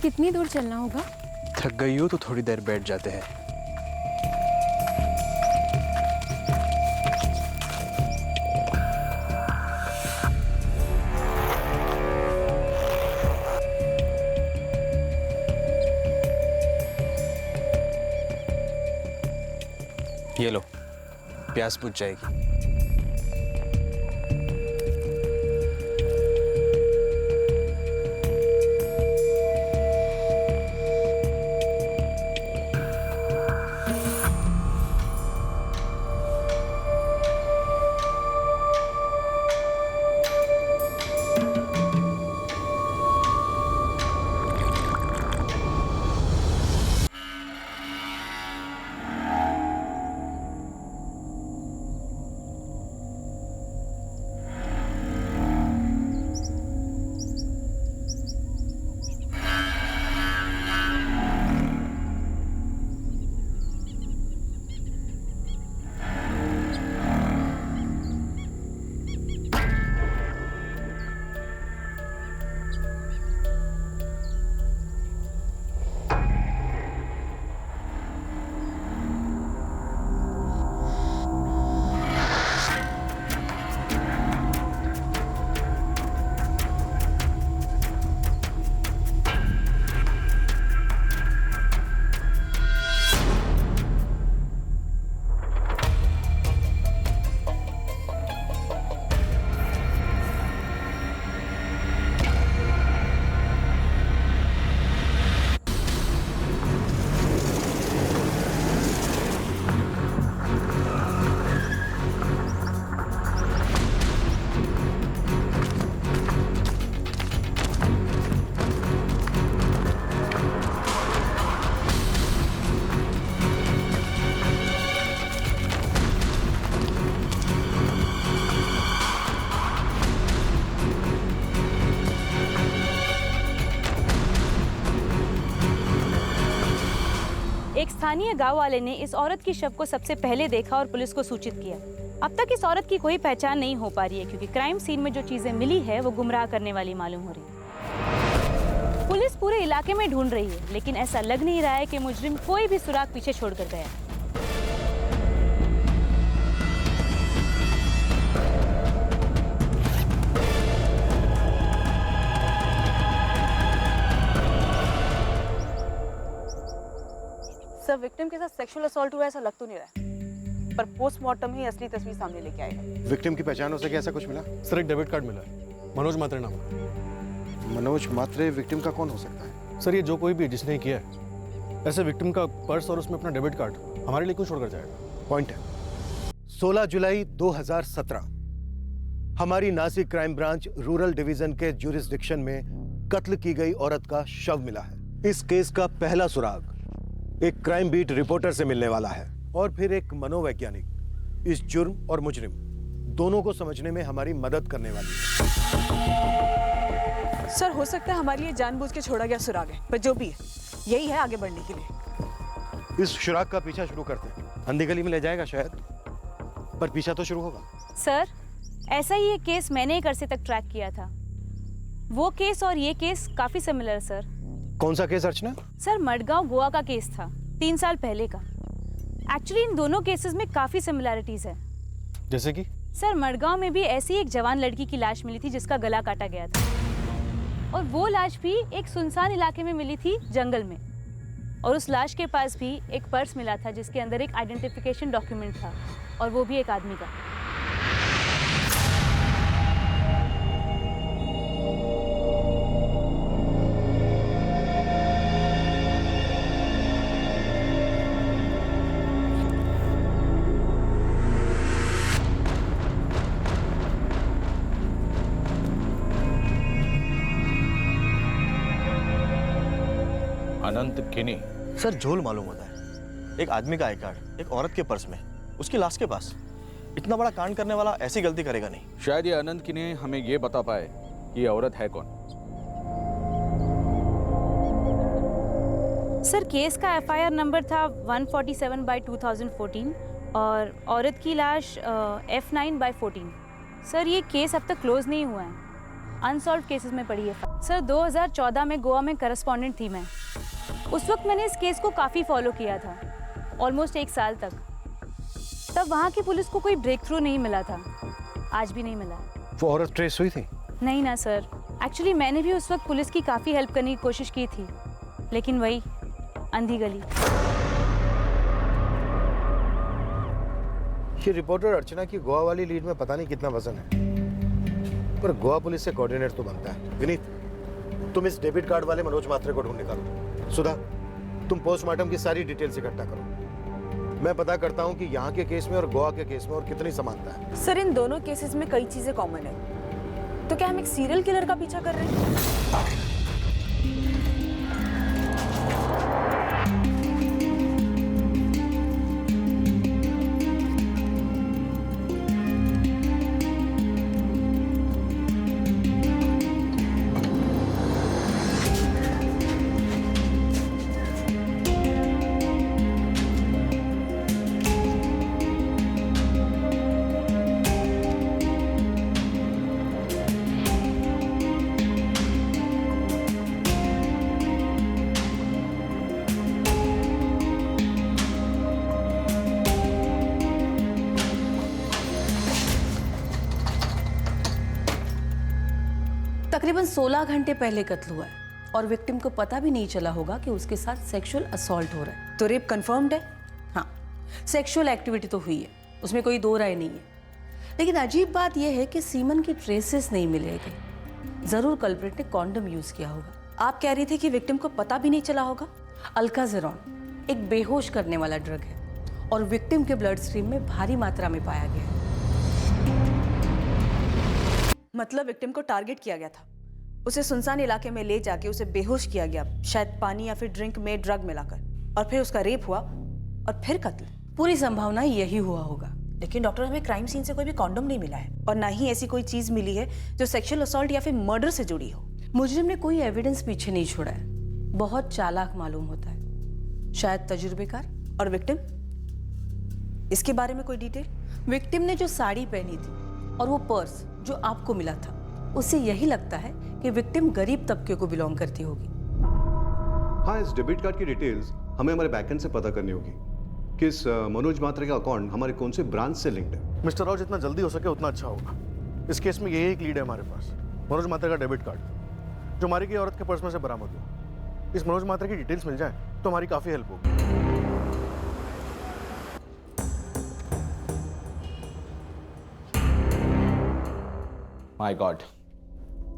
कितनी दूर चलना होगा? थक गई हो तो थोड़ी देर बैठ जाते हैं। ये लो, प्यास बुझ जाएगी। एक स्थानीय गांव वाले ने इस औरत की शव को सबसे पहले देखा और पुलिस को सूचित किया। अब तक इस औरत की कोई पहचान नहीं हो पा रही है क्योंकि क्राइम सीन में जो चीजें मिली है वो गुमराह करने वाली मालूम हो रही है। पुलिस पूरे इलाके में ढूंढ रही है लेकिन ऐसा लग नहीं रहा है कि मुजरिम कोई भी सुराग पीछे छोड़कर गया। सर, विक्टिम के साथ सेक्सुअल असॉल्ट हुआ ऐसा लग तो नहीं रहा है, पर पोस्टमार्टम ही असली तस्वीर सामने लेके आएगा। विक्टिम की पहचान हो सके ऐसा कुछ मिला? सर एक डेबिट कार्ड मिला है, मनोज मात्रे नाम का। मनोज मात्रे विक्टिम का कौन हो सकता है? सर ये जो कोई भी जिसने किया है, ऐसे विक्टिम का पर्स और उसमें अपना डेबिट कार्ड हमारे लिए क्यों छोड़कर जाएगा? पॉइंट है। 16 जुलाई 2017 हमारी Nashik crime branch rural division के ज्यूरिसडिक्शन में कत्ल की गई औरत का शव मिला है। इस केस का पहला सुराग एक क्राइम बीट रिपोर्टर से मिलने वाला है और फिर एक मनोवैज्ञानिक इस जुर्म और मुजरिम दोनों को समझने में हमारी मदद करने वाली है। सर, हो सकता है हमारे लिए जानबूझ के छोड़ा गया सुराग है, पर जो भी है यही है आगे बढ़ने के लिए। इस सुराग का पीछा शुरू करते हैं। अंधी गली में ले जाएगा शायद, पर पीछा तो शुरू होगा। सर, ऐसा ही एक केस मैंने एक अरसे तक ट्रैक किया था। वो केस और ये केस काफी सिमिलर सर। कौन सा केस अर्चना? सर, मडगांव गोवा का केस था 3 साल पहले का। एक्चुअली इन दोनों केसेस में काफी सिमिलैरिटीज है। जैसे कि? सर, मडगांव में भी ऐसी एक जवान लड़की की लाश मिली थी जिसका गला काटा गया था और वो लाश भी एक सुनसान इलाके में मिली थी, जंगल में। और उस लाश के पास भी एक पर्स मिला था जिसके अंदर एक आइडेंटिफिकेशन डॉक्यूमेंट था और वो भी एक आदमी का। अनंत किनी। सर झोल मालूम होता है, एक आदमी का आई कार्ड एक औरत के पर्स में, उसकी लाश के पास। इतना बड़ा कांड करने वाला ऐसी गलती करेगा नहीं। शायद ये अनंत किनी हमें ये बता पाए कि ये औरत है कौन। सर, केस का एफआईआर नंबर था 147/2014 और औरत की लाश F9/14। सर, ये केस अब तक क्लोज नहीं हुआ है, अनसॉल्व केसेस में पड़ी है। सर 2014 में गोवा में करस्पॉन्डेंट थी मैं। उस वक्त मैंने इस केस को काफ़ी फॉलो किया था, ऑलमोस्ट 1 साल तक। तब वहाँ की पुलिस को कोई ब्रेक थ्रू नहीं मिला था, आज भी नहीं मिला। वो औरत ट्रेस हुई थी? नहीं ना सर, एक्चुअली मैंने भी उस वक्त पुलिस की काफ़ी हेल्प करने की कोशिश की थी, लेकिन वही अंधी गली। ये रिपोर्टर अर्चना की गोवा वाली लीड में पता नहीं कितना वजन है, पर गोवा पुलिस से कोऑर्डिनेट तो बनता है। विनीत, तुम इस डेबिट कार्ड वाले मनोज मात्रे को ढूंढ निकालो। सुधा, तुम पोस्टमार्टम की सारी डिटेल्स इकट्ठा करो। मैं पता करता हूँ कि यहाँ के केस में और गोवा के केस में और कितनी समानता है। सर इन दोनों केसेस में कई चीजें कॉमन है, तो क्या हम एक सीरियल किलर का पीछा कर रहे हैं? तकरीबन 16 घंटे पहले कत्ल हुआ है और विक्टिम को पता भी नहीं चला होगा कि उसके साथ सेक्सुअल असॉल्ट हो रहा है। तो रेप कंफर्म्ड है? हाँ, सेक्सुअल एक्टिविटी तो हुई है, उसमें कोई दो राय नहीं है। लेकिन अजीब बात यह है कि सीमन की ट्रेसेस नहीं मिलेगी। जरूर कल्प्रिट ने कॉन्डम यूज किया होगा। आप कह रही थी कि विक्टिम को पता भी नहीं चला होगा? अल्काजेरॉन एक बेहोश करने वाला ड्रग है और विक्टिम के ब्लड स्ट्रीम में भारी मात्रा में पाया गया है। मतलब विक्टिम को टारगेट किया गया था, उसे सुनसान इलाके में ले जाके उसे बेहोश किया गया, शायद पानी या फिर ड्रिंक में ड्रग मिलाकर, और फिर उसका रेप हुआ और फिर कत्ल। पूरी संभावना यही हुआ होगा। लेकिन डॉक्टर, हमें क्राइम सीन से कोई भी कॉन्डम नहीं मिला है और ना ही ऐसी कोई चीज मिली है जो सेक्सुअल असॉल्ट या फिर मर्डर से जुड़ी हो। मुजरिम ने कोई एविडेंस पीछे नहीं छोड़ा है, बहुत चालाक मालूम होता है, शायद तजुर्बेकार। और विक्टिम, इसके बारे में कोई डिटेल? विक्टिम ने जो साड़ी पहनी थी और वो पर्स जो आपको मिला था, उससे यही लगता है कि विक्टिम गरीब तबके को बिलोंग करती होगी। हाँ, इस डेबिट कार्ड की डिटेल्स हमें हमारे बैकएंड से पता करनी होगी कि इस मनोज मात्रे का अकाउंट हमारे कौन से ब्रांच से लिंक्ड है। मिस्टर राव, जितना जल्दी हो सके उतना अच्छा होगा। इस केस में यही एक लीड है हमारे पास, मनोज मात्रे का डेबिट कार्ड जो मारी गई औरत के पर्स में से बरामद हुआ। इस मनोज मात्रे की डिटेल्स मिल जाए तो हमारी काफी हेल्प होगी। माय गॉड,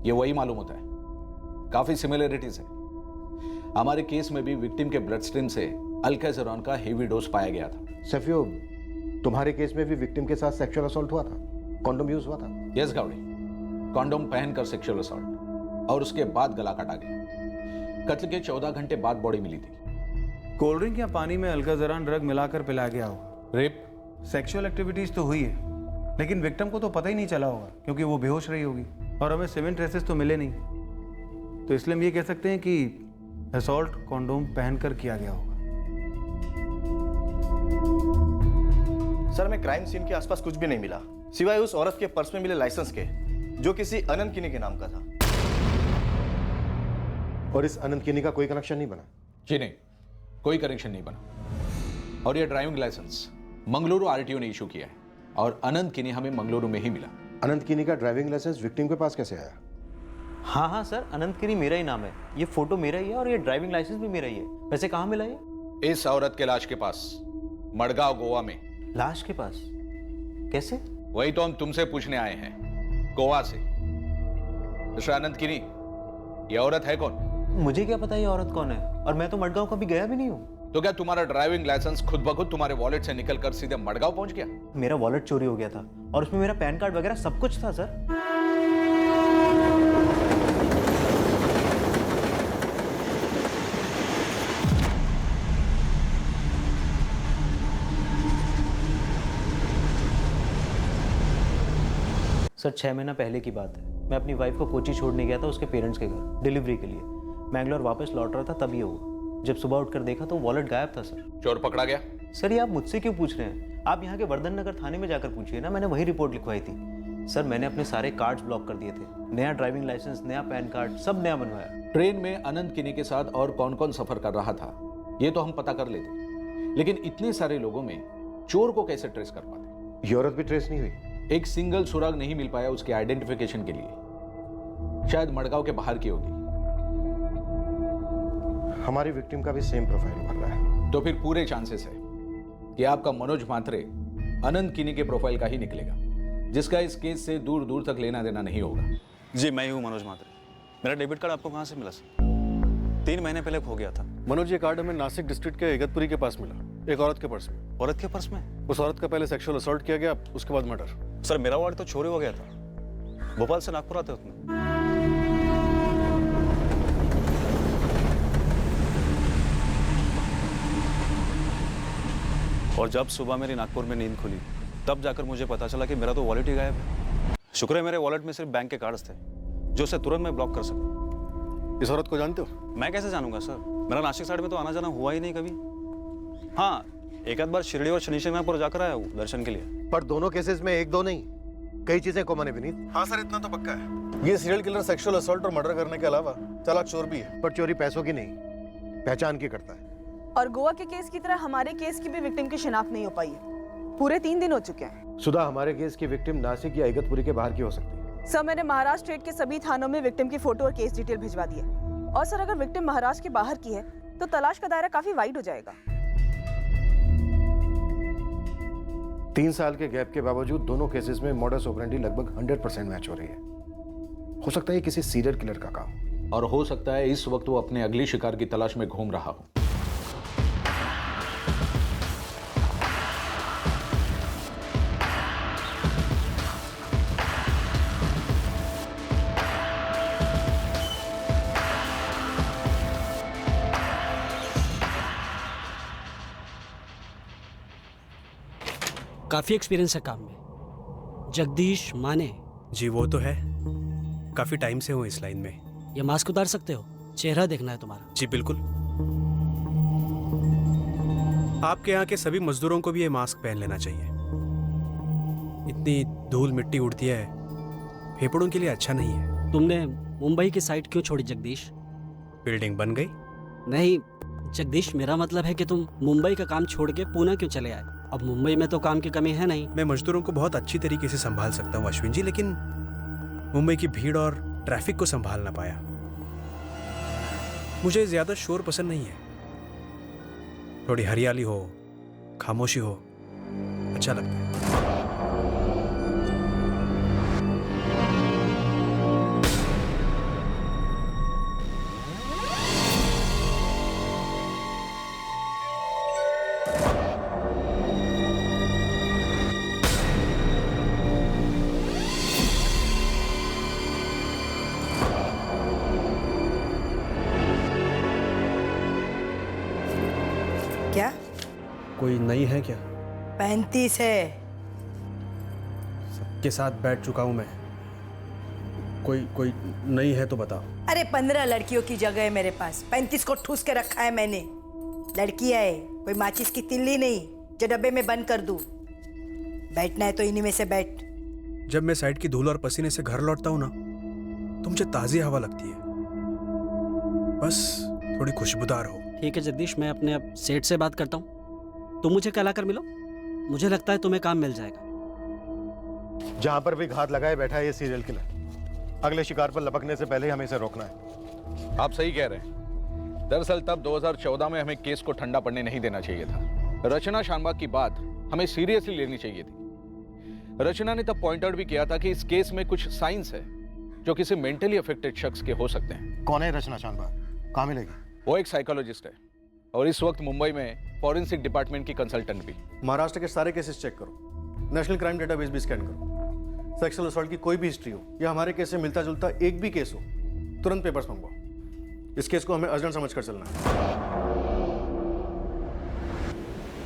ये वही मालूम होता है। काफी सिमिलरिटीज है। हमारे केस में भी विक्टिम के ब्लड स्ट्रीम से अल्काजेरॉन का हेवी डोज पाया गया था। सफियो, तुम्हारे केस में भी विक्टिम के साथ सेक्सुअल असॉल्ट हुआ था, कॉन्डोम यूज हुआ था? यस गावड़े, कॉन्डोम पहनकर सेक्सुअल असॉल्ट और उसके बाद गला काटा गया। कत्ल के 14 घंटे बाद बॉडी मिली थी। कोल्ड ड्रिंक या पानी में अल्काजेरॉन ड्रग मिलाकर पिलाया गया होगा। रेप, सेक्सुअल एक्टिविटीज तो हुई है, लेकिन विक्टिम को तो पता ही नहीं चला होगा क्योंकि वो बेहोश रही होगी और हमें सीमेंट ट्रेसेस तो मिले नहीं। तो इसलिए हम ये कह सकते हैं कि असॉल्ट कॉन्डोम पहनकर किया गया होगा। सर, हमें क्राइम सीन के आसपास कुछ भी नहीं मिला सिवाय उस औरत के पर्स में मिले लाइसेंस के, जो किसी अनंत किनी के नाम का था। और इस अनंत किनी का कोई कनेक्शन नहीं बना? जी नहीं, कोई कनेक्शन नहीं बना। और ये ड्राइविंग लाइसेंस मंगलुरु आरटीओ ने इशू किया है और अनंत किनी हमें मंगलुरु में ही मिला। अनंत किनी का ड्राइविंग लाइसेंस विक्टिम के पास कैसे आया? हाँ हाँ सर, अनंत किनी मेरा ही नाम है, ये फोटो मेरा ही है और ये ड्राइविंग लाइसेंस भी मेरा ही है। वैसे कहाँ मिला ये? इस औरत के लाश के पास, मडगांव, गोवा में। लाश के पास? कैसे? वही तो हम तुमसे पूछने आए हैं, गोवा से। मिस्टर अनंत किनी, ये औरत है कौन? मुझे क्या पता ये औरत कौन है, और मैं तो मडगांव कभी गया भी नहीं हूँ। तो क्या तुम्हारा ड्राइविंग लाइसेंस खुद ब खुद तुम्हारे वॉलेट से निकलकर सीधे मडगांव पहुंच गया? मेरा वॉलेट चोरी हो गया था और उसमें मेरा पैन कार्ड वगैरह सब कुछ था सर। सर 6 महीना पहले की बात है, मैं अपनी वाइफ को कोची छोड़ने गया था उसके पेरेंट्स के घर डिलीवरी के लिए। मैंगलोर वापस लौट रहा था तब ये हुआ। जब सुबह उठकर देखा तो वॉलेट गायब था सर। चोर पकड़ा गया? सर ये आप मुझसे क्यों पूछ रहे हैं? आप यहाँ के वर्धन नगर थाने में जाकर पूछिए ना, मैंने वही रिपोर्ट लिखवाई थी। सर मैंने अपने सारे कार्ड्स ब्लॉक कर दिए थे, नया ड्राइविंग लाइसेंस, नया पैन कार्ड, सब नया बनवाया। ट्रेन में अनंत किनी के साथ और कौन कौन सफर कर रहा था ये तो हम पता कर लेते, लेकिन इतने सारे लोगों में चोर को कैसे ट्रेस कर पाते? ये औरत भी ट्रेस नहीं हुई? एक सिंगल सुराग नहीं मिल पाया उसके आइडेंटिफिकेशन के लिए। शायद मडगांव के बाहर की होगी। हमारी विक्टिम का भी सेम प्रोफाइल भर रहा है। तो फिर पूरे चांसेस है कि आपका मनोज म्हात्रे अनंत किनी के प्रोफाइल का ही निकलेगा, जिसका इस केस से दूर दूर तक लेना देना नहीं होगा। जी मैं ही हूँ मनोज म्हात्रे। मेरा डेबिट कार्ड आपको कहाँ से मिला सर? 3 महीने पहले खो गया था। मनोज, ये कार्ड हमें नासिक डिस्ट्रिक्ट के इगतपुरी के पास मिला, एक औरत के पर्स में। औरत के पर्स में? उस औरत का पहले सेक्सुअल असॉल्ट किया गया, उसके बाद मर्डर। सर मेरा वार्ड तो चोरी हो गया था। भोपाल से नागपुर आते उसमें। और जब सुबह मेरी नागपुर में नींद खुली तब जाकर मुझे पता चला कि मेरा तो वॉलेट ही गायब है। शुक्र है मेरे वॉलेट में सिर्फ बैंक के कार्ड्स थे जो उसे तुरंत मैं ब्लॉक कर सका। इस औरत को जानते हो? मैं कैसे जानूंगा सर, मेरा नासिक साइड में तो आना जाना हुआ ही नहीं कभी। हाँ, एक आध बार शिरडी और शनि शिंगणापुर जाकर आया हूँ दर्शन के लिए। पर दोनों केसेस में एक दो नहीं, कई चीजें कॉमन है विनीत। हाँ सर, इतना तो पक्का है। ये सीरियल किलर सेक्सुअल असॉल्ट और मर्डर करने के अलावा चालाक चोर भी है। पर चोरी पैसों की नहीं, पहचान की करता है। और गोवा के केस की तरह हमारे केस की भी विक्टिम की शिनाख्त नहीं हो पाई है। पूरे 3 दिन हो चुके हैं। सुधा, हमारे केस की विक्टिम नासिक या इगतपुरी के बाहर की हो सकती है। सर मैंने महाराष्ट्र स्टेट के सभी थानों में विक्टिम की फोटो और केस डिटेल भिजवा दी है। और सर अगर विक्टिम महाराष्ट्र के बाहर की है तो तलाश का दायरा काफी वाइड हो जाएगा। 3 साल के गैप के बावजूद दोनों केसेस में मॉडस ऑपरेंडी लगभग 100% मैच हो रही है। हो सकता है किसी सीरियल किलर का काम, और हो सकता है इस वक्त वो अपने अगली शिकार की तलाश में घूम रहा हो। काफ़ी एक्सपीरियंस है काम में। जगदीश माने? जी वो तो है, काफ़ी टाइम से हूँ इस लाइन में। ये मास्क उतार सकते हो? चेहरा देखना है तुम्हारा। जी बिल्कुल। आपके यहाँ के सभी मजदूरों को भी ये मास्क पहन लेना चाहिए। इतनी धूल मिट्टी उड़ती है, फेफड़ों के लिए अच्छा नहीं है। तुमने मुंबई की साइड क्यों छोड़ी जगदीश? बिल्डिंग बन गई? नहीं जगदीश, मेरा मतलब है कि तुम मुंबई का काम छोड़ के पुणे क्यों चले आए? अब मुंबई में तो काम की कमी है नहीं। मैं मजदूरों को बहुत अच्छी तरीके से संभाल सकता हूँ अश्विन जी, लेकिन मुंबई की भीड़ और ट्रैफिक को संभाल ना पाया। मुझे ज्यादा शोर पसंद नहीं है, थोड़ी हरियाली हो, खामोशी हो, अच्छा लगता है। क्या कोई नई है क्या? 35 है। सबके साथ बैठ चुका हूं मैं, कोई नई है तो बताओ। अरे 15 लड़कियों की जगह है मेरे पास, 35 को ठूस के रखा है मैंने। लड़की है, कोई माचिस की तिल्ली नहीं जो डब्बे में बंद कर दूं। बैठना है तो इन्हीं में से बैठ। जब मैं साइड की धूल और पसीने से घर लौटता हूं ना, तो मुझे ताज़ी हवा लगती है, बस थोड़ी खुशबूदार हो। ठीक है जगदीश, मैं अपने अब सेठ से बात करता हूँ। तुम मुझे कल आकर मिलो, मुझे लगता है तुम्हें काम मिल जाएगा। जहां पर भी घात लगाए बैठा है ये सीरियल किलर, अगले शिकार पर लपकने से पहले ही हमें इसे रोकना है। आप सही कह रहे हैं। दरअसल तब 2014 में हमें केस को ठंडा पड़ने नहीं देना चाहिए था। रचना शानबाग की बात हमें सीरियसली लेनी चाहिए थी। रचना ने तब पॉइंट आउट भी किया था कि इस केस में कुछ साइंस है जो किसी मेंटली अफेक्टेड शख्स के हो सकते हैं। कौन है रचना शानबाग? कहाँ मिलेगी? वो एक साइकोलॉजिस्ट है और इस वक्त मुंबई में फॉरेंसिक डिपार्टमेंट की कंसल्टेंट भी। महाराष्ट्र के सारे केसेस चेक करो, नेशनल क्राइम डेटाबेस भी स्कैन करो। सेक्सुअल असॉल्ट की कोई भी हिस्ट्री हो या हमारे केस से मिलता जुलता एक भी केस हो, तुरंत पेपर्स मंगवाओ। इस केस को हमें अर्जेंट समझकर चलना है।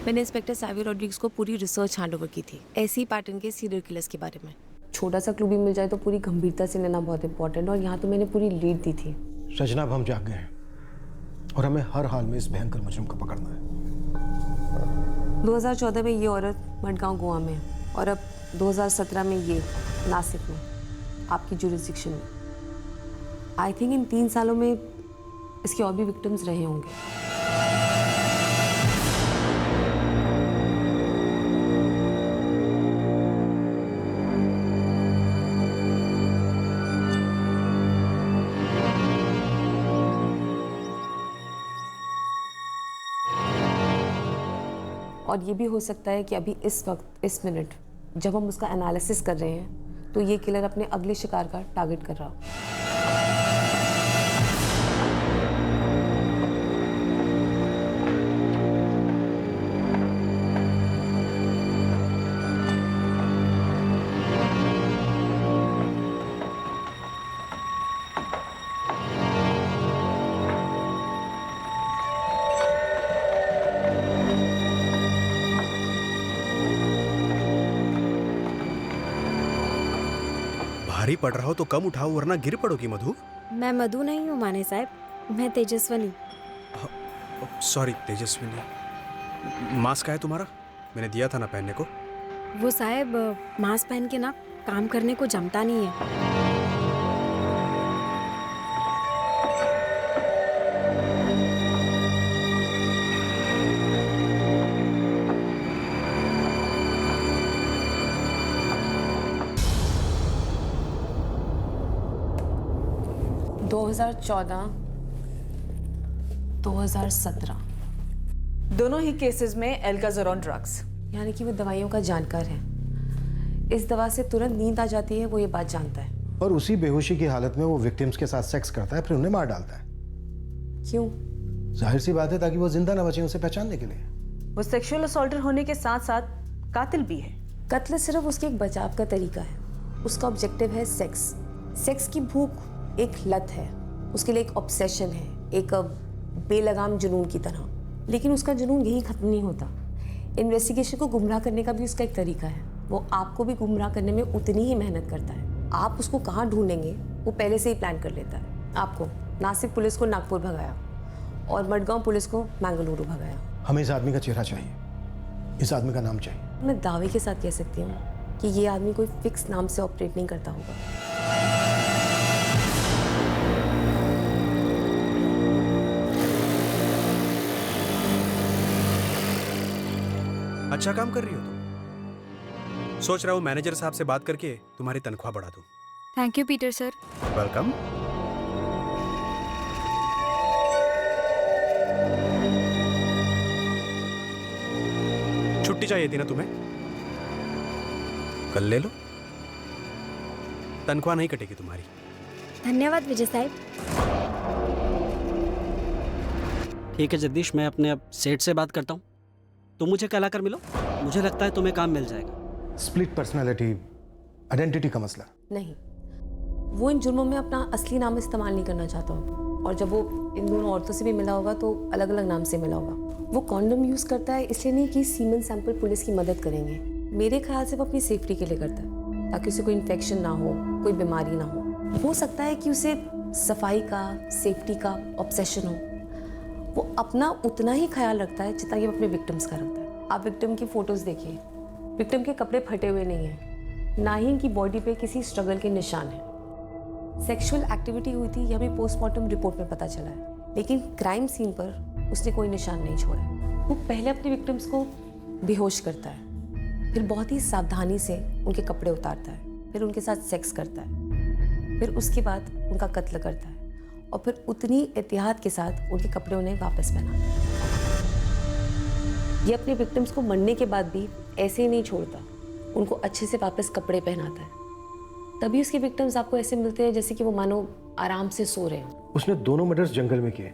मैंने इंस्पेक्टर सावी रॉड्रिग्स को पूरी रिसर्च हैंडओवर की थी, ऐसी पैटर्न के सीरियल किलर्स के बारे में। छोटा सा क्लू भी मिल जाए तो पूरी गंभीरता से लेना बहुत इंपॉर्टेंट, और यहाँ तो मैंने पूरी लीड दी थी। रचना, अब हम जाग गए हैं और हमें हर हाल में इस भयंकर मुजरिम को पकड़ना है। 2014 में ये औरत मडगांव गोवा में है और अब 2017 में ये नासिक में आपकी जुरिस्डिक्शन में। आई थिंक इन 3 सालों में इसके और भी विक्टिम्स रहे होंगे। और ये भी हो सकता है कि अभी इस वक्त इस मिनट जब हम उसका एनालिसिस कर रहे हैं तो ये किलर अपने अगले शिकार का टारगेट कर रहा हो। भारी पड़ रहा हो तो कम उठाओ वरना गिर पड़ोगी मधु। मैं मधु नहीं हूँ माने साहब, मैं तेजस्वनी। सॉरी तेजस्विनी। मास्क है तुम्हारा? मैंने दिया था ना पहनने को। वो साहब मास्क पहन के ना काम करने को जमता नहीं है। 2014, 2017 दोनों ही केसेस में एल्काज़ोरॉन ड्रग्स, यानी कि वो दवाइयों का जानकार है। इस दवा से तुरंत नींद आ जाती है, वो ये बात जानता है। और उसी बेहोशी की हालत में वो विक्टिम्स के साथ सेक्स करता है, फिर उन्हें मार डालता है। क्यों? जाहिर सी बात है, ताकि वो जिंदा न बचे उसे पहचानने के लिए। वो सेक्सुअल असॉल्टर होने के साथ साथ कातिल भी है। कत्ल सिर्फ उसके एक बचाव का तरीका है। उसका ऑब्जेक्टिव है सेक्स। सेक्स की भूख एक लत है, उसके लिए एक ऑब्सेशन है, एक बेलगाम जुनून की तरह। लेकिन उसका जुनून यही खत्म नहीं होता। इन्वेस्टिगेशन को गुमराह करने का भी उसका एक तरीका है। वो आपको भी गुमराह करने में उतनी ही मेहनत करता है। आप उसको कहाँ ढूंढेंगे वो पहले से ही प्लान कर लेता है। आपको नासिक पुलिस को नागपुर भगाया और मडगांव पुलिस को मैंगलुरु भगाया। हमें इस आदमी का चेहरा चाहिए, इस आदमी का नाम चाहिए। मैं दावे के साथ कह सकती हूँ कि ये आदमी कोई फिक्स नाम से ऑपरेट नहीं करता होगा। अच्छा काम कर रही हो तुम। सोच रहा हूँ मैनेजर साहब से बात करके तुम्हारी तनख्वाह बढ़ा दूं। Thank you Peter sir. Welcome. छुट्टी चाहिए थी ना तुम्हें? कल ले लो, तनख्वाह नहीं कटेगी तुम्हारी। धन्यवाद विजय साहब। ठीक है जगदीश, मैं अपने अब सेठ से बात करता हूँ। तुम मुझे कल आकर मिलो, मुझे लगता है तुम्हें काम मिल जाएगा। स्प्लिट पर्सनालिटी, आइडेंटिटी का मसला नहीं, वो इन जुर्मों में अपना असली नाम इस्तेमाल नहीं करना चाहता हूँ। और जब वो इन दोनों औरतों से भी मिला होगा तो अलग अलग नाम से मिला होगा। वो कॉन्डम यूज़ करता है इसलिए नहीं कि सीमन सैंपल पुलिस की मदद करेंगे। मेरे ख्याल से वो अपनी सेफ्टी के लिए करता है, ताकि उसे कोई इन्फेक्शन ना हो, कोई बीमारी ना हो सकता है कि उसे सफाई का, सेफ्टी का ऑब्सेशन हो। वो अपना उतना ही ख्याल रखता है जितना कि अपने विक्टिम्स का रखता है। आप विक्टिम की फोटोज देखिए, विक्टिम के कपड़े फटे हुए नहीं हैं, ना ही इनकी बॉडी पे किसी स्ट्रगल के निशान हैं। सेक्सुअल एक्टिविटी हुई थी यह भी पोस्टमार्टम रिपोर्ट में पता चला है, लेकिन क्राइम सीन पर उसने कोई निशान नहीं छोड़ा। वो पहले अपने विक्टिम्स को बेहोश करता है, फिर बहुत ही सावधानी से उनके कपड़े उतारता है, फिर उनके साथ सेक्स करता है, फिर उसके बाद उनका कत्ल करता है और फिर उतनी एहतियात के साथ उनके कपड़े उन्हें वापस पहनाता है। ये अपने विक्टिम्स को मरने के बाद भी ऐसे ही नहीं छोड़ता, उनको अच्छे से वापस कपड़े पहनाता है। तभी उसके विक्टिम्स आपको ऐसे मिलते हैं जैसे कि वो मानो आराम से सो रहे हो। उसने दोनों मर्डर्स जंगल में किए,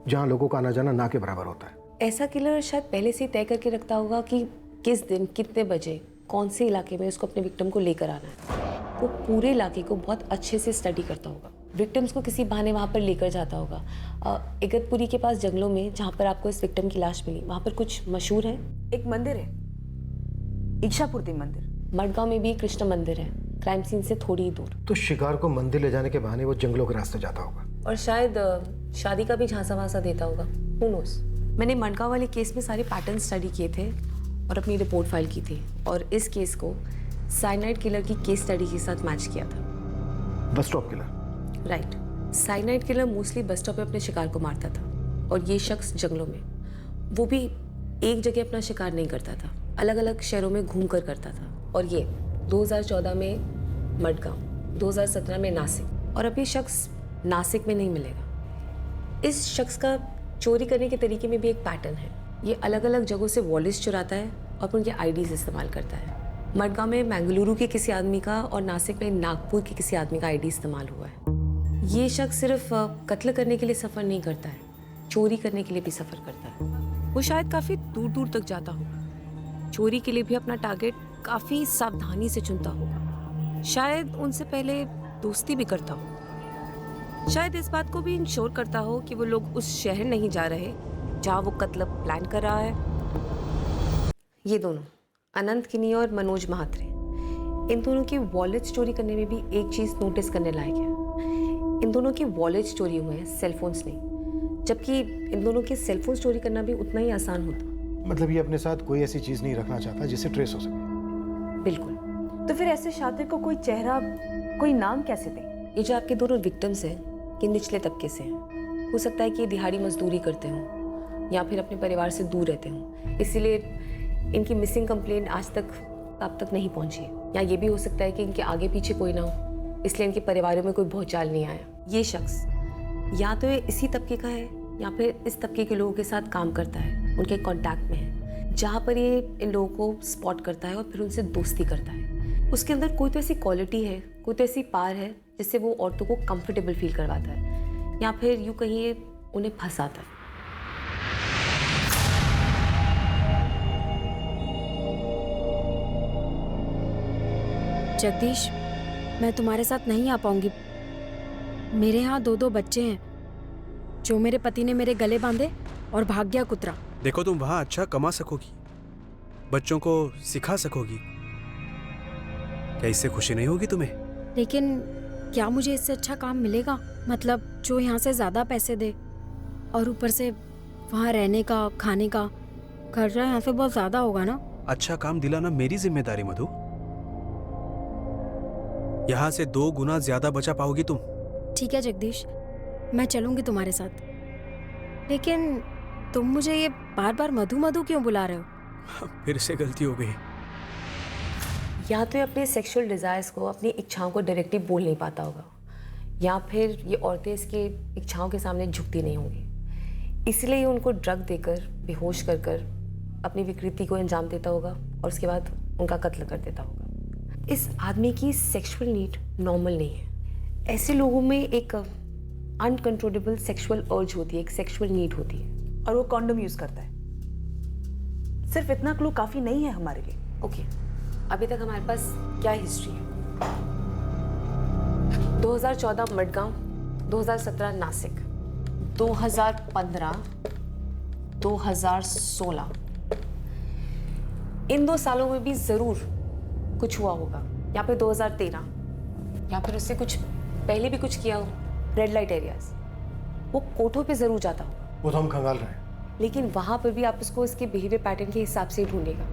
जहाँ लोगों का आना जाना ना के बराबर होता है। ऐसा किलर शायद पहले से ही तय करके रखता होगा कि किस दिन, कितने बजे, कौन से इलाके में उसको अपने विक्टिम को लेकर आना है। वो पूरे इलाके को बहुत अच्छे से स्टडी करता होगा। विक्टिम्स को किसी बहाने वहाँ पर लेकर जाता होगा। इगतपुरी के पास जंगलों में जहाँ पर आपको इस विक्टिम की लाश मिली, वहाँ पर कुछ मशहूर है। एक मंदिर है, इच्छापूर्ति मंदिर। मडगांव में भी कृष्ण मंदिर है, क्राइम सीन से थोड़ी ही दूर। तो शिकार को मंदिर ले जाने के बहाने वो जंगलों के रास्ते जाता होगा, और शायद शादी का भी झांसा वासा देता होगा। Who knows? मैंने मडगांव वाले केस में सारे पैटर्न स्टडी किए थे और अपनी रिपोर्ट फाइल की थी। और इस केस को साइनाइड किलर की केस स्टडी के साथ मैच किया था। Bus stop killer. Right. Cyanide killer mostly bus stop पे अपने शिकार को मारता था और ये शख्स जंगलों में, वो भी एक जगह अपना शिकार नहीं करता था, अलग अलग शहरों में घूम कर करता था। और ये 2014 में मडगांव, 2017 में नासिक, और अब ये शख्स नासिक में नहीं मिलेगा। इस शख्स का चोरी करने के तरीके में भी एक पैटर्न है। ये अलग अलग जगहों से वॉलेट्स चुराता है और फिर उनके आईडीज इस्तेमाल करता है। मडगांव में मैंगलुरु के किसी आदमी का और नासिक में नागपुर के किसी आदमी का आईडी इस्तेमाल हुआ है। ये शख्स सिर्फ कत्ल करने के लिए सफ़र नहीं करता है, चोरी करने के लिए भी सफ़र करता है। वो शायद काफ़ी दूर दूर तक जाता होगा, चोरी के लिए भी अपना टारगेट काफ़ी सावधानी से चुनता होगा, शायद उनसे पहले दोस्ती भी करता हो, शायद इस बात को भी इंश्योर करता हो कि वो लोग उस शहर नहीं जा रहे जहाँ वो कत्ल प्लान कर रहा है। ये दोनों अनंत किनी और मनोज महात्रे, इन दोनों की वॉलेट्स चोरी करने में भी एक चीज़ नोटिस करने लायक है। इन दोनों की वॉलेट्स चोरी हुए हैं, सेलफोन्स नहीं, जबकि इन दोनों के सेलफोन्स चोरी करना भी उतना ही आसान होता। मतलब ये अपने साथ कोई ऐसी चीज नहीं रखना चाहता जिससे ट्रेस हो सके। बिल्कुल। तो फिर ऐसे शातिर को कोई चेहरा, कोई नाम कैसे दे? ये जो आपके दोनों विक्टिम्स हैं, ये निचले तबके से हैं। हो सकता है कि ये दिहाड़ी मजदूरी करते हों या फिर अपने परिवार से दूर रहते हों, इसीलिए इनकी मिसिंग कंप्लेंट आज तक आप तक नहीं पहुंची। या ये भी हो सकता है कि इनके आगे पीछे कोई ना हो, इसलिए इनके परिवारों में कोई भूचाल नहीं आया। ये शख्स या तो ये इसी तबके का है या फिर इस तबके के लोगों के साथ काम करता है, उनके कांटेक्ट में है, जहाँ पर ये इन लोगों को स्पॉट करता है और फिर उनसे दोस्ती करता है। उसके अंदर कोई तो ऐसी क्वालिटी है, कोई तो ऐसी पार है जिससे वो औरतों को कंफर्टेबल फील करवाता है, या फिर यूँ कहिए उन्हें फंसाता है। जगदीश, मैं तुम्हारे साथ नहीं आ पाऊंगी। मेरे यहाँ 2 बच्चे हैं जो मेरे पति ने मेरे गले बांधे और भाग गया कुतरा। देखो, तुम वहाँ अच्छा कमा सकोगी, बच्चों को सिखा सकोगी, क्या इससे खुशी नहीं होगी तुम्हें? लेकिन क्या मुझे इससे अच्छा काम मिलेगा? मतलब जो यहाँ से ज़्यादा पैसे दे, और ऊपर से वहाँ रहने का, खाने का खर्चा यहाँ से बहुत ज़्यादा होगा ना। अच्छा काम दिलाना मेरी जिम्मेदारी मधु। यहाँ से 2 गुना ज्यादा बचा पाओगी तुम। ठीक है जगदीश, मैं चलूंगी तुम्हारे साथ, लेकिन तुम मुझे ये बार बार मधु मधु क्यों बुला रहे हो? फिर से गलती हो गई। या तो ये अपने सेक्सुअल डिज़ायर्स को, अपनी इच्छाओं को डायरेक्टली बोल नहीं पाता होगा, या फिर ये औरतें इसकी इच्छाओं के सामने झुकती नहीं होंगी, इसलिए ये उनको ड्रग देकर, बेहोश कर कर अपनी विकृति को अंजाम देता होगा और उसके बाद उनका कत्ल कर देता होगा। इस आदमी की सेक्सुअल नीड नॉर्मल नहीं है। ऐसे लोगों में एक अनकंट्रोलेबल सेक्सुअल अर्ज होती है, एक सेक्सुअल नीड होती है, और वो कॉन्डोम यूज करता है। सिर्फ इतना क्लू काफी नहीं है हमारे लिए। ओके, अभी तक हमारे पास क्या हिस्ट्री है? 2014 मडगांव, 2017 नासिक, 2015, 2016, इन 2 सालों में भी जरूर कुछ हुआ होगा, या फिर 2013, या फिर उससे कुछ पहले भी कुछ किया हो। रेड लाइट एरियाज, वो कोठों पे जरूर जाता होगा। वो तो हम खंगाल रहे हैं, लेकिन वहां पर भी आप उसको इसके बिहेवियर पैटर्न के हिसाब से ढूंढेगा।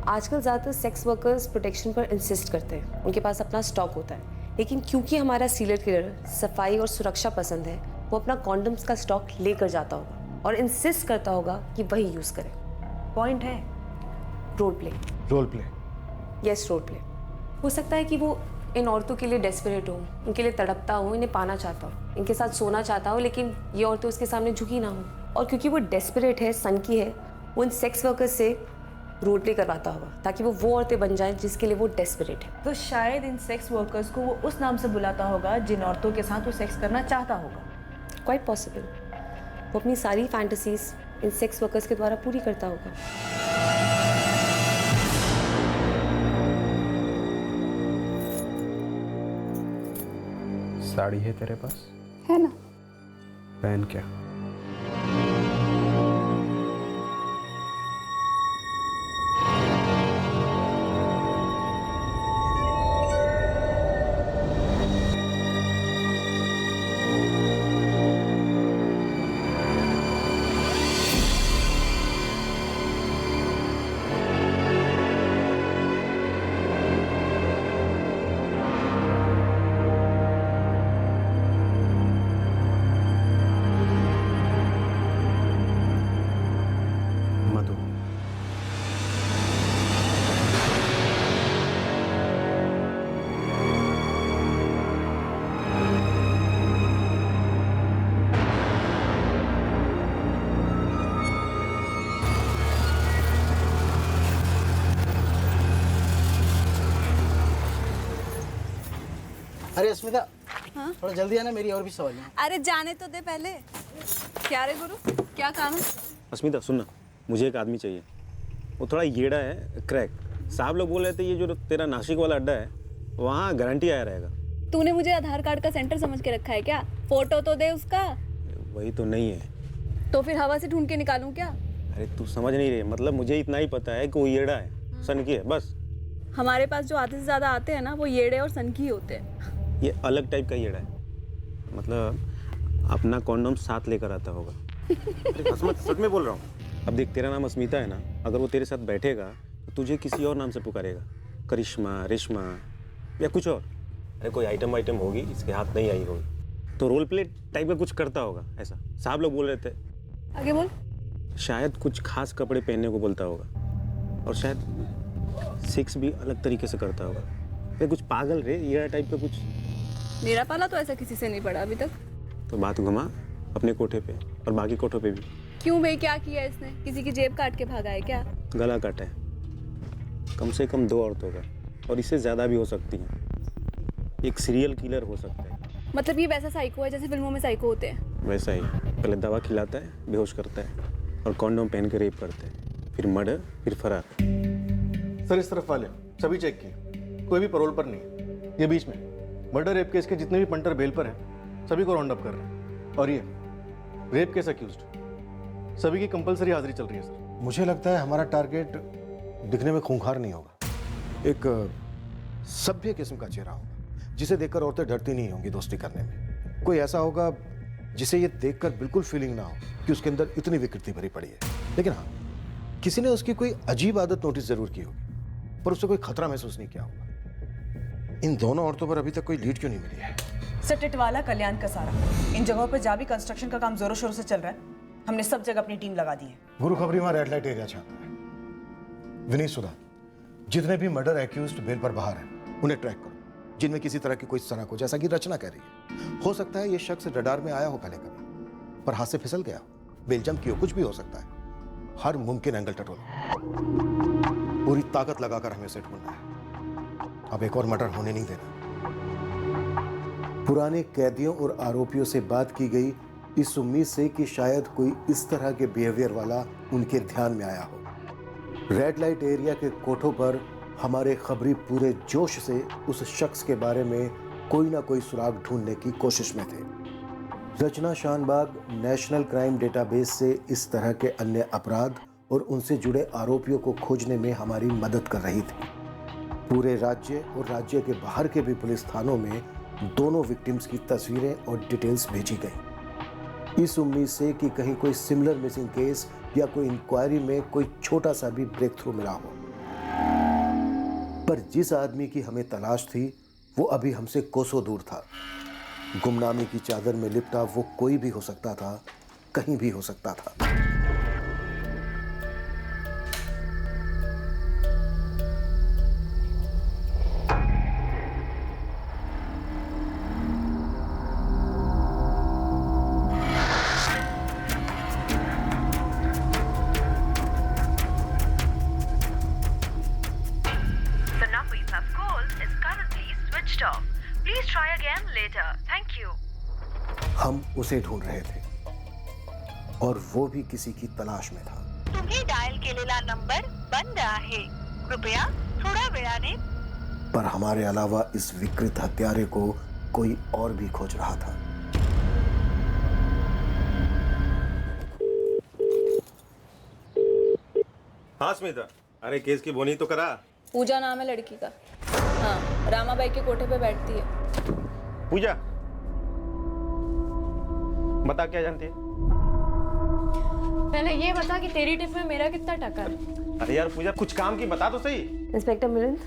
आजकल ज़्यादातर सेक्स वर्कर्स प्रोटेक्शन पर इंसिस्ट करते हैं, उनके पास अपना स्टॉक होता है, लेकिन क्योंकि हमारा सीरियल किलर सफाई और सुरक्षा पसंद है, वो अपना कॉन्डम्स का स्टॉक लेकर जाता होगा और इंसिस्ट करता होगा कि वही यूज़ करें। पॉइंट है role play. Role play, yes, role play. हो सकता है कि वो इन औरतों के लिए डेस्परेट हो, उनके लिए तड़पता हो, इन्हें पाना चाहता हो, इनके साथ सोना चाहता हो, लेकिन ये औरतें उसके सामने झुकी ना हो, और क्योंकि वो डेस्परेट है, सनकी है, वो इन सेक्स वर्कर्स से रोल प्ले करवाता होगा ताकि वो औरतें बन जाएं जिसके लिए वो डेस्परेट है। तो शायद इन सेक्स वर्कर्स को वो उस नाम से बुलाता होगा जिन औरतों के साथ वो सेक्स करना चाहता होगा। क्वाइट पॉसिबल, वो अपनी सारी फैंटेसीज इन सेक्स वर्कर्स के द्वारा पूरी करता होगा। साड़ी है तेरे पास? है ना। पहन क्या? अरे अस्मिता, थोड़ा जल्दी आना, मेरी और भी सवाल है। अरे जाने तो दे पहले। क्या रे गुरु, क्या काम है? अस्मिता सुनना, मुझे एक आदमी चाहिए। वो थोड़ा येड़ा है, क्रैक। साहब लोग बोल रहे थे ये जो तेरा नासिक वाला अड्डा है वहाँ गारंटी आया रहेगा। तूने मुझे आधार कार्ड का सेंटर समझ के रखा है क्या? फोटो तो दे उसका। वही तो नहीं है। तो फिर हवा से ढूंढ के निकालूं क्या? अरे तू समझ नहीं रही, मतलब मुझे इतना ही पता है कि वो येड़ा है, सनकी है, बस। हमारे पास जो आधे से ज्यादा आते हैं ना, वो येड़े और सनकी होते हैं। ये अलग टाइप का येड़ा है, मतलब अपना कॉन्डोम साथ लेकर आता होगा। सच में बोल रहा हूँ। अब देख, तेरा नाम अस्मिता है ना, अगर वो तेरे साथ बैठेगा तो तुझे किसी और नाम से पुकारेगा, करिश्मा, रेशमा या कुछ और। अरे कोई आइटम होगी, इसके हाथ नहीं आई होगी, तो रोल प्ले टाइप का कुछ करता होगा ऐसा। साहब लोग बोल रहे थे। आगे बोल। शायद कुछ खास कपड़े पहनने को बोलता होगा, और शायद सेक्स भी अलग तरीके से करता होगा। अरे कुछ पागल रे, ये टाइप का कुछ। मेरा पाला तो ऐसा किसी से नहीं पड़ा अभी तक। तो बात घुमा अपने कोठे पे और बाकी कोठों पे भी। क्यों भाई, क्या किया इसने? किसी की जेब काट के भागा है क्या? गला काटा है, कम से कम 2 औरतों का, और इससे ज़्यादा भी हो सकती हैं। एक सीरियल किलर हो सकता है। मतलब ये वैसा साइको है जैसे फिल्मों में साइको होते हैं? वैसा ही, पहले दवा खिलाता है, बेहोश करता है, और कॉन्डोम पहन के रेप करता है, फिर मर्डर, फिर फरार। सर इस तरफ वाले सभी चेक किए, कोई भी पैरोल पर नहीं। ये बीच में मर्डर रेप केस के जितने भी पंटर बेल पर हैं सभी को राउंड अप कर रहे हैं। और ये रेप केस अक्यूज्ड, सभी की कंपलसरी हाजिरी चल रही है सर। मुझे लगता है हमारा टारगेट दिखने में खूंखार नहीं होगा, एक सभ्य किस्म का चेहरा होगा जिसे देखकर औरतें डरती नहीं होंगी दोस्ती करने में। कोई ऐसा होगा जिसे ये देखकर बिल्कुल फीलिंग ना हो कि उसके अंदर इतनी विकृति भरी पड़ी है। लेकिन हाँ, किसी ने उसकी कोई अजीब आदत नोटिस जरूर की होगी, पर उससे कोई खतरा महसूस नहीं किया होगा। इन दोनों औरतों पर अभी तक कोई लीड क्यों नहीं मिली है? सर टिटवाला, कल्याण, कसारा, इन जगहों पर जहाँ भी कंस्ट्रक्शन का काम जोरों शोरों से चल रहा है, हमने सब जगह अपनी टीम लगा दी है। गुरु खबरी वहां रेड लाइट एरिया चाहता है। विनीत सुधा, जितने भी मर्डर एक्यूज्ड बेल पर बाहर हैं उन्हें ट्रैक करो, जिनमें किसी तरह की कोई सनक हो, जैसा कि रचना कह रही है। हो सकता है ये शख्स रडार में आया हो पहले कभी, पर हाथ से फिसल गया हो, बेल जंप किया, कुछ भी हो सकता है। हर मुमकिन एंगल टटोलो, पूरी ताकत लगाकर हमें उसे ढूंढना है। अब एक और मर्डर होने नहीं देना। पुराने कैदियों और आरोपियों से बात की गई, इस उम्मीद से कि शायद कोई इस तरह के बिहेवियर वाला उनके ध्यान में आया हो। रेड लाइट एरिया के कोठों पर हमारे खबरी पूरे जोश से उस शख्स के बारे में कोई ना कोई सुराग ढूंढने की कोशिश में थे। रचना शानबाग नेशनल क्राइम डेटाबेस से इस तरह के अन्य अपराध और उनसे जुड़े आरोपियों को खोजने में हमारी मदद कर रही थी। पूरे राज्य और राज्य के बाहर के भी पुलिस थानों में दोनों विक्टिम्स की तस्वीरें और डिटेल्स भेजी गई, इस उम्मीद से कि कहीं कोई सिमिलर मिसिंग केस या कोई इंक्वायरी में कोई छोटा सा भी ब्रेक थ्रू मिला हो। पर जिस आदमी की हमें तलाश थी वो अभी हमसे कोसों दूर था। गुमनामी की चादर में लिपटा वो कोई भी हो सकता था, कहीं भी हो सकता था। हम उसे ढूंढ रहे थे और वो भी किसी की तलाश में था। तुम्ही डायल केलेला नंबर बंद आहे, कृपया थोड़ा वेळाने। पर हमारे अलावा इस विकृत हत्यारे को कोई और भी खोज रहा था। हाँ स्मिता, अरे केस की बोनी तो करा। पूजा नाम है लड़की का। हाँ, रामाबाई के कोठे पे बैठती है। पूजा, बता क्या जानती है? पहले ये बता कि तेरी टिप में मेरा कितना टक्कर है? अरे यार पूजा, कुछ काम की बता तो सही। इंस्पेक्टर मिलिंद,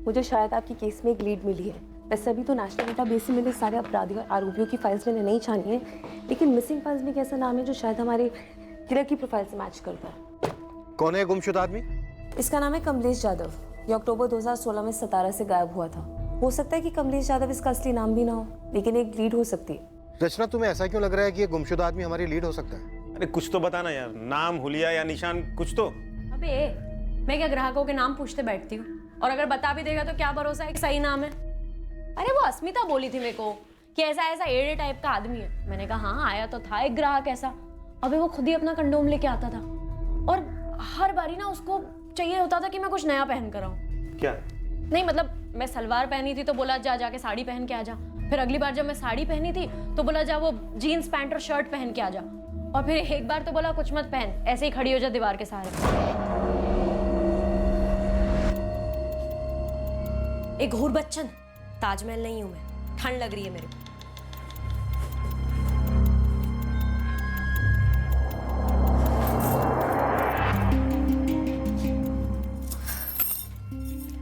मुझे शायद आपकी केस में एक लीड मिली है। वैसे अभी तो नेशनल डेटाबेस से मिले सारे अपराधी और आरोपियों की फाइल्स मैंने नहीं छानी है, लेकिन मिसिंग फाइल्स में एक ऐसा नाम है जो शायद हमारे किलर की प्रोफाइल से मैच करता है। कौन है गुमशुदा आदमी? इसका नाम है कमलेश यादव। ये अक्टूबर 2016 में सतारा से गायब हुआ था। हो सकता है कि कमलेश यादव इसका असली नाम भी ना हो, लेकिन एक लीड हो सकती है। रचना, तुम्हें ऐसा क्यों लग रहा है कि ये गुमशुदा आदमी हमारी लीड हो सकता है? अरे कुछ तो बताना यार, नाम, हुलिया या निशान, कुछ तो। अबे मैं क्या ग्राहकों के नाम पूछते बैठती हूँ, और अगर बता भी देगा तो क्या भरोसा है कि सही नाम है? अरे वो अस्मिता बोली थी मेरे को कि ऐसा ऐसा एड़े टाइप का आदमी है। मैंने कहा हाँ, आया तो था एक ग्राहक ऐसा। अबे वो खुद ही अपना कंडोम लेके आता था और हर बारी ना उसको चाहिए होता था कि मैं कुछ नया पहन कर आऊं। क्या? नहीं मतलब मैं सलवार पहनी थी तो बोला जा जाके साड़ी पहन के आ जा। फिर अगली बार जब मैं साड़ी पहनी थी तो बोला जा वो जीन्स पैंट और शर्ट पहन के आ जा। और फिर एक बार तो बोला कुछ मत पहन, ऐसे ही खड़ी हो जा दीवार के सहारे। एक घूर बच्चन, ताजमहल नहीं हूं मैं, ठंड लग रही है मेरे को।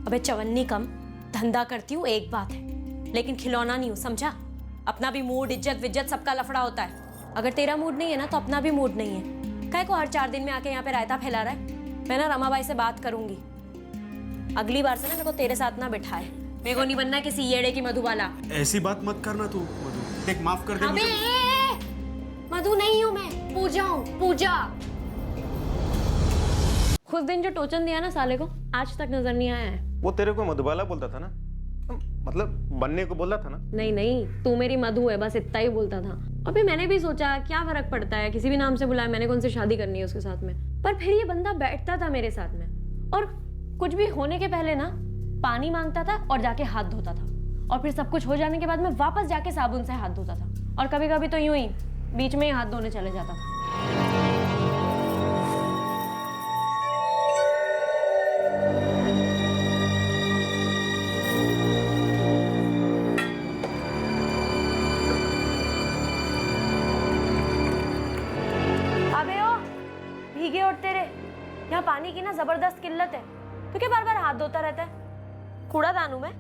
अबे चवन्नी कम, धंधा करती हूँ एक बात है, लेकिन खिलौना नहीं हूँ, समझा? अपना भी मूड, इज्जत विज्जत सबका लफड़ा होता है। अगर तेरा मूड नहीं है ना तो अपना भी मूड नहीं है। काहे को हर 4 दिन में आके यहाँ पे रायता फैला रहा है? मैं ना रमाबाई से बात करूंगी, अगली बार से ना मेरे को तेरे साथ ना बिठाए। मेरे को नहीं बनना किसी येड़े की मधुबाला। ऐसी बात मत करना तू मधु, देख माफ कर दे अबे मुझे। मधु नहीं हूँ मैं, पूजा हूँ, पूजा। उस दिन जो टोचन दिया ना साले को, आज तक नजर नहीं आया है। वो तेरे को मधुबाला बोलता था ना, मतलब बनने को बोला था ना। नहीं नहीं, तू मेरी मधु है, बस इतना ही बोलता था। अभी मैंने भी सोचा क्या फर्क पड़ता है, किसी भी नाम से बुलाया, मैंने कौन सी शादी करनी है उसके साथ में। पर फिर ये बंदा बैठता था मेरे साथ में और कुछ भी होने के पहले ना पानी मांगता था और जाके हाथ धोता था, और फिर सब कुछ हो जाने के बाद में वापस जाके साबुन से हाथ धोता था, और कभी कभी तो यूं ही बीच में ही हाथ धोने चले जाता था। भीगे और तेरे यहाँ पानी की ना जबरदस्त किल्लत है, तो क्या बार बार हाथ धोता रहता है? कूड़ादान हूं मैं?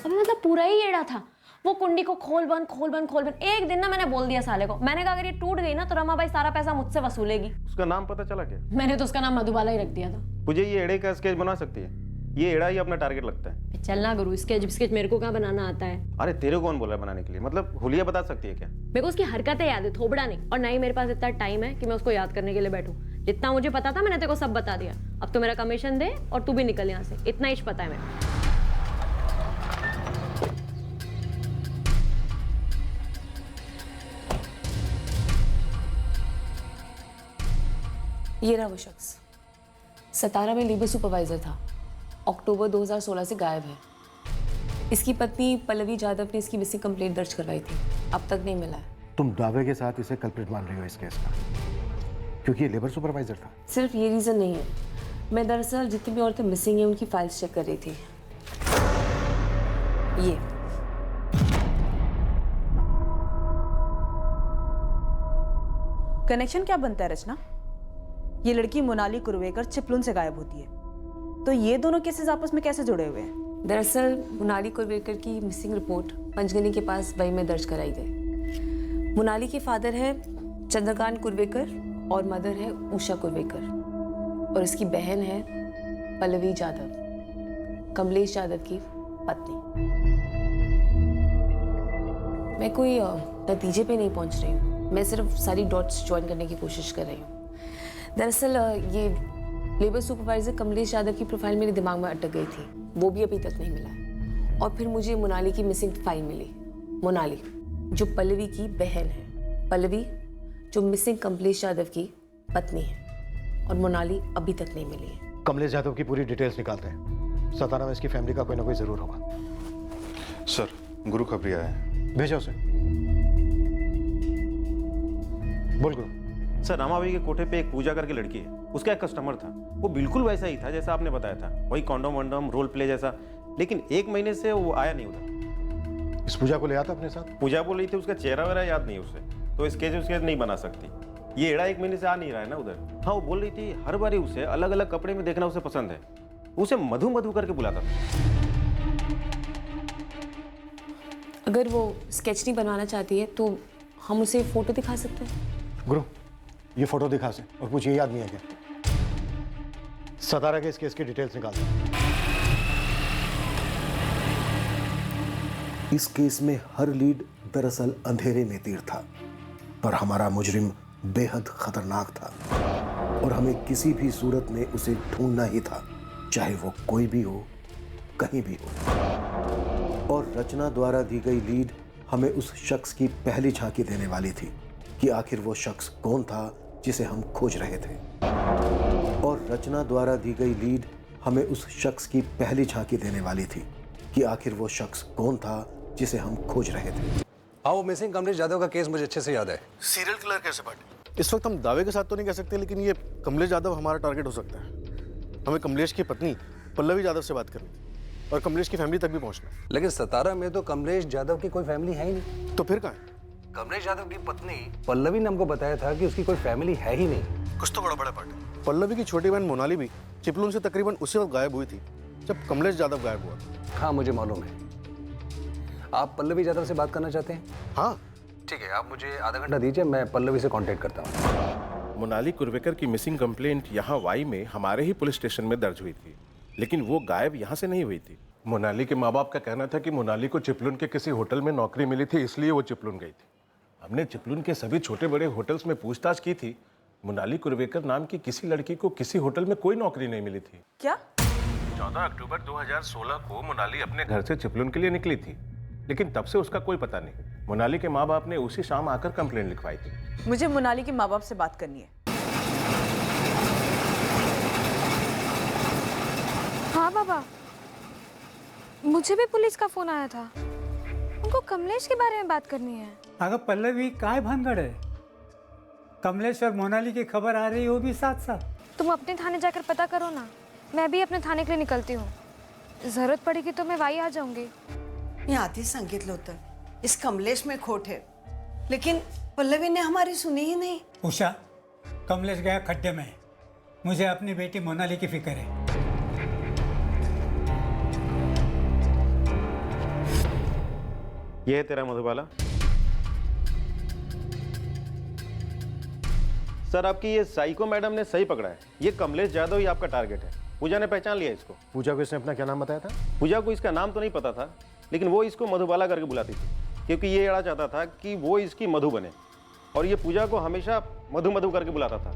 अभी मतलब पूरा ही एड़ा था। वो कुंडी को खोल बंद खोल बंद खोल बंद। एक दिन ना मैंने बोल दिया साले को, मैंने कहा अगर ये टूट गई ना तो रमाबाई सारा पैसा मुझसे वसूलेगी। उसका नाम पता चला क्या? मैंने तो उसका नाम मधुबाला ही रख दिया था। मुझे ये एड़े का स्केच बना सकती है? ये एड़ा ही अपना टारगेट लगता है। चलना गुरु, स्केच स्केच मेरे को क्या बनाना आता है? अरे तेरे कौन बोला है बनाने के लिए? मतलब हुलिया बता सकती है क्या? मेरे को उसकी हरकतें याद है, थोबड़ा नहीं। और ना ही मेरे पास इतना टाइम है कि मैं उसको याद करने के लिए बैठूं। जितना मुझे पता था मैंने तेरे को सब बता दिया। अब तो मेरा कमीशन दे और तू भी निकल यहाँ से, इतना ही पता है मेरे। ये रहा वो शख्स, सतारा में लेबर सुपरवाइजर था, अक्टूबर 2016 से गायब है। इसकी पत्नी पल्लवी जाधव ने इसकी मिसिंग कंप्लेंट दर्ज करवाई थी, अब तक नहीं मिला है। तुम दावे के साथ इसे कल्प्रिट मान रही हो इस केस का, क्योंकि ये लेबर सुपरवाइजर था? सिर्फ ये रीज़न नहीं है, मैं दरअसल जितनी भी औरतें मिसिंग हैं उनकी फाइल्स चेक कर रही थी। ये कनेक्शन क्या बनता है रचना? ये लड़की मोनाली कुरवेकर चिपलून से गायब होती है, तो ये दोनों केसेस आपस में कैसे जुड़े हुए हैं? दरअसल मोनाली कुरवेकर की मिसिंग रिपोर्ट पंचगनी के पास वही में दर्ज कराई गई। मोनाली के फादर है चंद्रकांत कुरवेकर और मदर है उषा कुरवेकर, और इसकी बहन है पल्लवी जाधव, कमलेश जाधव की पत्नी। मैं कोई नतीजे पे नहीं पहुंच रही हूँ, मैं सिर्फ सारी डॉट्स ज्वाइन करने की कोशिश कर रही हूँ। दरअसल ये लेबर सुपरवाइजर कमलेश यादव की प्रोफाइल मेरे दिमाग में अटक गई थी, वो भी अभी तक नहीं मिला है। और फिर मुझे मोनाली की मिसिंग फाइल मिली। मोनाली जो पल्लवी की बहन है, पल्लवी जो मिसिंग कमलेश यादव की पत्नी है, और मोनाली अभी tक नहीं मिली है। कमलेश यादव की पूरी डिटेल्स निकालते हैं, सतारा में इसकी फैमिली का कोई ना कोई जरूर होगा। सर गुरु खबरी आया है, भेजो उसे। बोल गुरु। सर रामाबाई के कोठे पे एक पूजा करके लड़की है, उसका एक कस्टमर था, वो बिल्कुल वैसा ही था जैसा आपने बताया था, वही कॉन्डोम वॉन्डोम रोल प्ले जैसा, लेकिन 1 महीने से वो आया नहीं उधर। इस पूजा को ले आता अपने साथ? पूजा बोल रही थी, उसका चेहरा वेरा याद नहीं उसे, तो स्केच नहीं बना सकती। ये एड़ा 1 महीने से आ नहीं रहा है ना उधर। हाँ वो बोल रही थी हर बारी उसे अलग अलग कपड़े में देखना उसे पसंद है, उसे मधु मधु करके बुलाता था। अगर वो स्केच नहीं बनवाना चाहती है तो हम उसे फोटो दिखा सकते हैं। गुरु ये फोटो दिखा से और पूछिए याद नहीं है क्या? सतारा के इस केस की डिटेल्स निकाल दो। इस केस में हर लीड दरअसल अंधेरे में तीर था, पर हमारा मुजरिम बेहद खतरनाक था और हमें किसी भी सूरत में उसे ढूंढना ही था, चाहे वो कोई भी हो, कहीं भी हो। और रचना द्वारा दी गई लीड हमें उस शख्स की पहली झांकी देने वाली थी कि आखिर वो शख्स कौन था जिसे हम खोज रहे थे। और रचना द्वारा दी गई लीड हमें उस शख्स की पहली झांकी देने वाली थी कि आखिर वो शख्स कौन था जिसे हम खोज रहे थे। हाँ, वो मिसिंग कमलेश यादव का केस मुझे अच्छे से याद है। सीरियल किलर कैसे पार्टी? इस वक्त हम दावे के साथ तो नहीं कह सकते, लेकिन ये कमलेश यादव हमारा टारगेट हो सकता है। हमें कमलेश की पत्नी पल्लवी यादव से बात करनी थी और कमलेश की फैमिली तक भी पहुंचना। लेकिन सतारा में तो कमलेश यादव की कोई फैमिली है ही नहीं। तो फिर कहाँ है? कमलेश यादव की पत्नी पल्लवी ने हमको बताया था कि उसकी कोई फैमिली है ही नहीं। कुछ तो बड़ा पार्टी। पल्लवी की छोटी बहन मोनाली भी चिपलून से तकरीबन उसी वक्त गायब हुई थी जब कमलेश यादव गायब हुआ था। हाँ, मुझे मालूम है। आप पल्लवी यादव से बात करना चाहते हैं? हाँ ठीक है, आप मुझे आधा घंटा दीजिए, मैं पल्लवी से कांटेक्ट करता हूँ। मोनाली कुर्वेकर की मिसिंग कंप्लेंट यहाँ वाई में हमारे ही पुलिस स्टेशन में दर्ज हुई थी, लेकिन वो गायब यहाँ से नहीं हुई थी। मोनाली के माँ बाप का कहना था कि मोनाली को चिपलून के किसी होटल में नौकरी मिली थी, इसलिए वो चिपलून गई थी। हमने चिपलून के सभी छोटे बड़े होटल्स में पूछताछ की थी। मोनाली कुर्वेकर नाम की किसी लड़की को किसी होटल में कोई नौकरी नहीं मिली थी। क्या? 14 अक्टूबर 2016 को मोनाली अपने घर से चिपलून के लिए निकली थी, लेकिन तब से उसका कोई पता नहीं। मोनाली के माँ बाप ने उसी शाम आकर कंप्लेंट लिखवाई थी। मुझे मोनाली के माँ बाप से बात करनी है। हाँ बाबा, मुझे भी पुलिस का फोन आया था। उनको कमलेश के बारे में बात करनी है। अगर पल्लवी काय भानगढ़ है? कमलेश और मोनाली की खबर आ रही है, वो भी साथ साथ। तुम अपने थाने जाकर पता करो ना, मैं भी अपने थाने के लिए निकलती हूँ। जरूरत पड़ेगी तो मैं वाई आ जाऊंगी। मी आधीच सांगितलं होतं, इस कमलेश में खोट है, लेकिन पल्लवी ने हमारी सुनी ही नहीं। उषा, कमलेश गया खड्डे में। मुझे अपनी बेटी मोनाली की फिक्र है। ये है तेरा मधुबाला। सर, आपकी ये साइको मैडम ने सही पकड़ा है। ये कमलेश यादव ही आपका टारगेट है। पूजा ने पहचान लिया इसको। पूजा को इसने अपना क्या नाम बताया था? पूजा को इसका नाम तो नहीं पता था, लेकिन वो इसको मधुबाला करके बुलाती थी, क्योंकि ये एड़ा चाहता था कि वो इसकी मधु बने, और ये पूजा को हमेशा मधु मधु करके बुलाता था।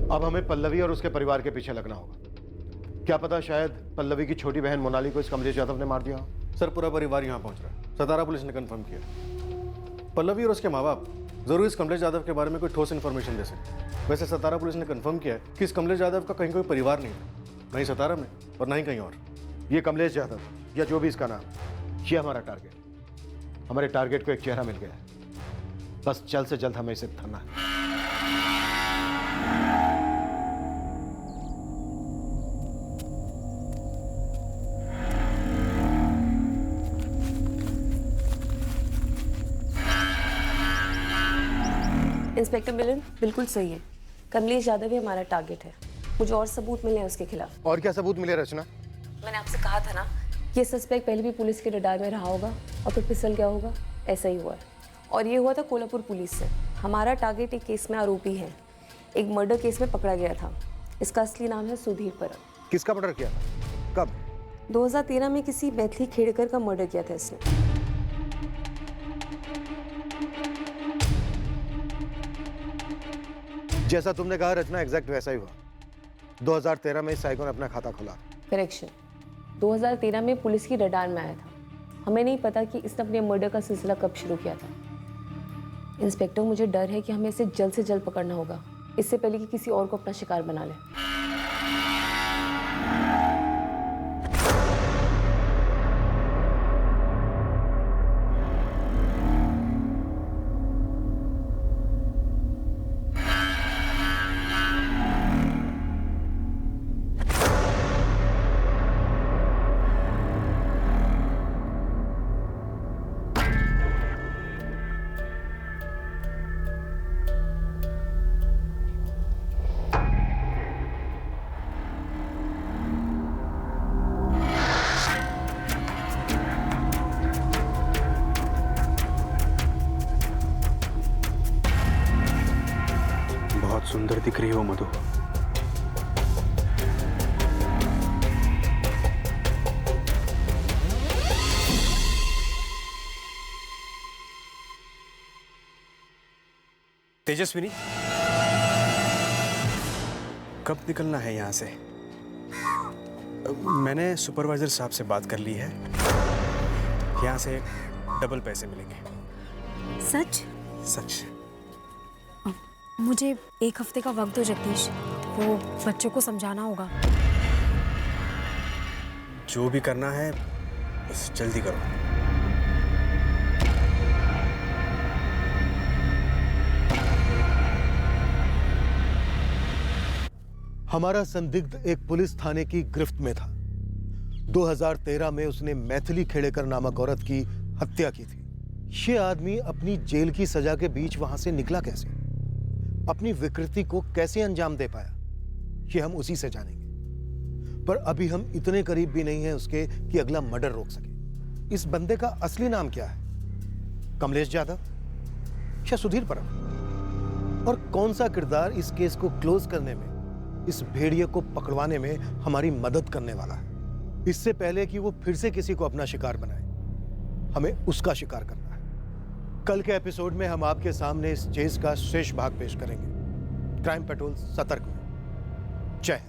अब हमें पल्लवी और उसके परिवार के पीछे लगना होगा। क्या पता शायद पल्लवी की छोटी बहन मोनाली को इस कमलेश यादव ने मार दिया हो। सर, पूरा परिवार यहाँ पहुँच रहा है। सतारा पुलिस ने कंफर्म किया। पल्लवी और उसके माँ बाप जरूर इस कमलेश यादव के बारे में कोई ठोस इन्फॉर्मेशन दे सकते। वैसे सतारा पुलिस ने कंफर्म किया है कि इस कमलेश यादव का कहीं कोई परिवार नहीं है, नहीं सतारा में और नहीं कहीं और। ये कमलेश यादव या जो भी इसका नाम, ये हमारा टारगेट। हमारे टारगेट को एक चेहरा मिल गया है, बस जल्द से जल्द हमें इसे धरना है। इंस्पेक्टर मिलन बिल्कुल सही है। कमलेश यादव ही हमारा टारगेट है। मुझे और सबूत मिले हैं उसके खिलाफ। और क्या सबूत मिले रचना? मैंने आपसे कहा था ना, ये सस्पेक्ट पहले भी पुलिस के रडार में रहा होगा और फिर फिसल गया होगा। ऐसा ही हुआ है, और ये हुआ था कोल्हापुर पुलिस से। हमारा टारगेट एक केस में आरोपी है, एक मर्डर केस में पकड़ा गया था। इसका असली नाम है सुधीर परब। किसका मर्डर किया था? कब? 2013 में किसी मैथिली खेड़कर का मर्डर किया था इसने। जैसा तुमने कहा रचना, एग्जैक्ट वैसा ही हुआ। 2013 में इस साइको ने अपना खाता खोला। करेक्शन, 2013 में पुलिस की रडार में आया था। हमें नहीं पता कि इसने अपने मर्डर का सिलसिला कब शुरू किया था। इंस्पेक्टर, मुझे डर है कि हमें इसे जल्द से जल्द पकड़ना होगा, इससे पहले कि किसी और को अपना शिकार बना ले। सुंदर दिख रही हो मधु। तेजस्विनी, कब निकलना है यहाँ से? मैंने सुपरवाइजर साहब से बात कर ली है, यहाँ से डबल पैसे मिलेंगे। सच? सच। मुझे 1 हफ्ते का वक्त दो जगदीश, वो बच्चों को समझाना होगा। जो भी करना है बस जल्दी करो। हमारा संदिग्ध एक पुलिस थाने की गिरफ्त में था। 2013 में उसने मैथिली खेड़ेकर नामक औरत की हत्या की थी। ये आदमी अपनी जेल की सजा के बीच वहां से निकला कैसे, अपनी विकृति को कैसे अंजाम दे पाया, ये हम उसी से जानेंगे। पर अभी हम इतने करीब भी नहीं हैं उसके कि अगला मर्डर रोक सके। इस बंदे का असली नाम क्या है? कमलेश यादव या सुधीर परब? और कौन सा किरदार इस केस को क्लोज करने में, इस भेड़िए को पकड़वाने में हमारी मदद करने वाला है? इससे पहले कि वो फिर से किसी को अपना शिकार बनाए, हमें उसका शिकार करना है। कल के एपिसोड में हम आपके सामने इस चेस का शेष भाग पेश करेंगे। क्राइम पेट्रोल सतर्क में। जय हिंद।